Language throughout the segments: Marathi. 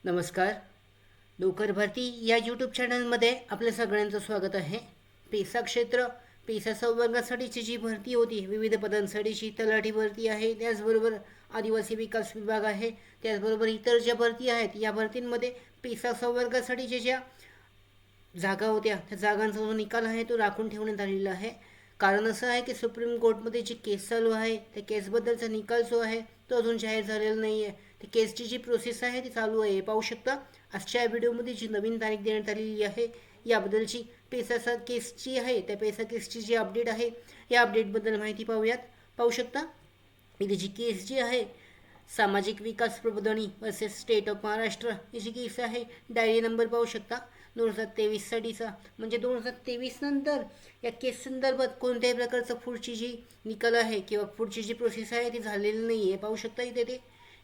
नमस्कार. नोकर भरती या यूट्यूब चॅनलमध्ये आपल्या सगळ्यांचं स्वागत आहे. पेसा क्षेत्र पेसा संवर्गासाठीची जी भरती होती विविध पदांसाठीची तलाठी भरती आहे, त्याचबरोबर आदिवासी विकास विभाग आहे, त्याचबरोबर इतर ज्या भरती आहेत या भरतींमध्ये पेसा संवर्गासाठीच्या ज्या जागा होत्या त्या जागांचा जो निकाल आहे तो राखून ठेवण्यात आलेला आहे. कारण असं आहे की सुप्रीम कोर्टमध्ये जी केस चालू आहे त्या केसबद्दलचा निकाल जो आहे तो अजून जाहीर झालेला नाही आहे. ती केसची जी प्रोसेस आहे ती चालू आहे. पाहू शकता आजच्या व्हिडिओमध्ये जी नवीन तारीख देण्यात आलेली आहे याबद्दलची पेसा केसची आहे त्या पेसा केसची जी अपडेट आहे या अपडेटबद्दल माहिती पाहूयात. पाहू शकता इथे जी केस जी आहे सामाजिक विकास प्रबोधिनी वर्सेस स्टेट ऑफ महाराष्ट्र याची केस आहे. डायरी नंबर पाहू शकता 2023साठीचा, म्हणजे 2023 नंतर या केस संदर्भात कोणत्याही प्रकारचं पुढची जी निकाल आहे किंवा पुढची जी प्रोसेस आहे ती झालेली नाही आहे. पाहू शकता इथे ते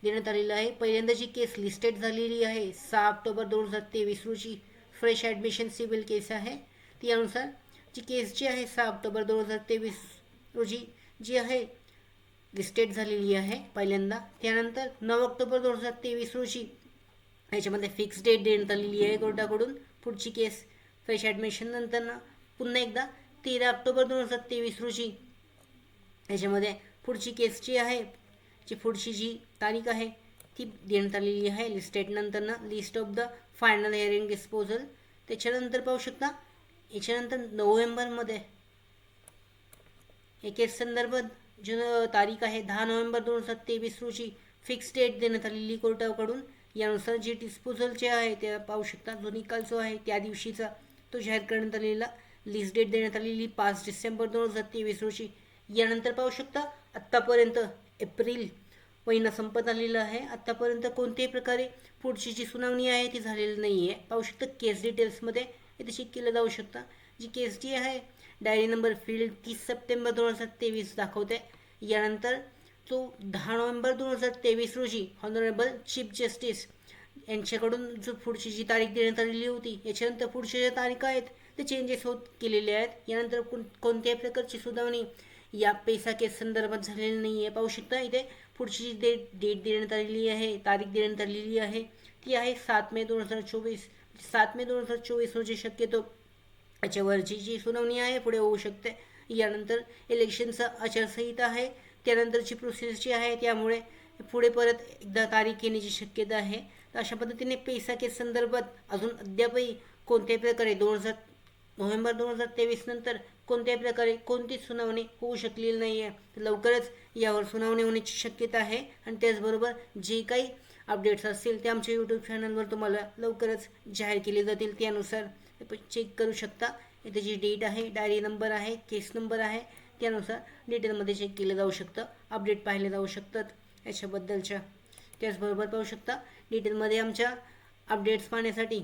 देण्यात आलेलं आहे. पहिल्यांदा जी केस लिस्टेड झालेली आहे 6 ऑक्टोबर 2023 रोजी फ्रेश ॲडमिशन सिव्हिल केस आहे. त्यानुसार जी केस जी आहे 6 ऑक्टोबर 2023 रोजी जी आहे लिस्टेड झालेली आहे पहिल्यांदा. त्यानंतर 9 ऑक्टोबर 2023 रोजी याच्यामध्ये फिक्स डेट देण्यात आलेली आहे कोर्टाकडून पुढची केस फ्रेश ॲडमिशन नंतर पुन्हा एकदा 13 ऑक्टोबर 2023 रोजी याच्यामध्ये पुढची केस जी आहे जी पुढची जी तारीख आहे ती देण्यात आलेली आहे लिस्टेड नंतर list of the final hearing disposal. त्याच्यानंतर पाहू शकता याच्यानंतर नोव्हेंबरमध्ये या केस संदर्भात जो तारीख आहे 10 नोव्हेंबर 2023 रोजी फिक्स डेट देण्यात आलेली कोर्टाकडून. यानुसार जे डिस्पोजलचे आहे ते पाहू शकता जो निकाल जो आहे त्या दिवशीचा तो जाहीर करण्यात आलेला. लिस्ट डेट देण्यात आलेली 5 डिसेंबर 2023 रोजी. यानंतर पाहू शकता आत्तापर्यंत एप्रिल महिना संपत आलेला आहे. आत्तापर्यंत कोणत्याही प्रकारे पुढची जी सुनावणी आहे ती झालेली नाही आहे. पाहू शकता केस डिटेल्समध्ये इथे चेक केलं जाऊ शकता. जी केस जी आहे डायरी नंबर फील्ड 30 सप्टेंबर 2023 दाखवते. यानंतर तो 10 नोव्हेंबर 2023 रोजी ऑनरेबल चीफ जस्टिस यांच्याकडून जो पुढची जी तारीख देण्यात आलेली होती याच्यानंतर पुढच्या ज्या तारीख आहेत ते चेंजेस होत केलेले आहेत. यानंतर कोणत्याही प्रकारची सुनावणी या पेसा केस संदर्भात झालेली नाही आहे. पाहू शकता इथे पुढची जी डेट देण्यात आलेली आहे तारीख देण्यात आलेली आहे ती आहे 7 मे 2024. 7 मे 2024 रोजी शक्यतो याच्यावरची जी सुनावणी आहे पुढे होऊ शकते. यानंतर इलेक्शनचा आचारसंहिता आहे त्यानंतरची प्रोसेस जी आहे त्यामुळे पुढे परत एकदा तारीख येण्याची शक्यता आहे. तर अशा पद्धतीने पेसा केस संदर्भात अजून अद्यापही कोणत्याही प्रकारे नोव्हेंबर 2023 नंतर कोणत्याही प्रकारे कोणतीच सुनावणी होऊ शकलेली नाही आहे. तर लवकरच यावर सुनावणी होण्याची शक्यता आहे आणि त्याचबरोबर जे काही अपडेट्स असतील ते आमच्या यूट्यूब चॅनलवर तुम्हाला लवकरच जाहीर केले जातील. त्यानुसार चेक करू शकता. इथे जी डेट आहे डायरी नंबर आहे केस नंबर आहे त्यानुसार डिटेलमध्ये चेक केलं जाऊ शकतं. अपडेट पाहिले जाऊ शकतात याच्याबद्दलच्या. त्याचबरोबर पाहू शकता डिटेलमध्ये आमच्या अपडेट्स पाहण्यासाठी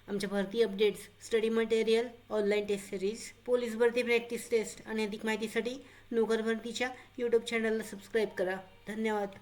आमच्या भरती updates, study material, online test series, police भरती प्रॅक्टिस टेस्ट आणि अधिक माहितीसाठी नोकर भरतीच्या यूट्यूब चॅनलला सबस्क्राईब करा. धन्यवाद.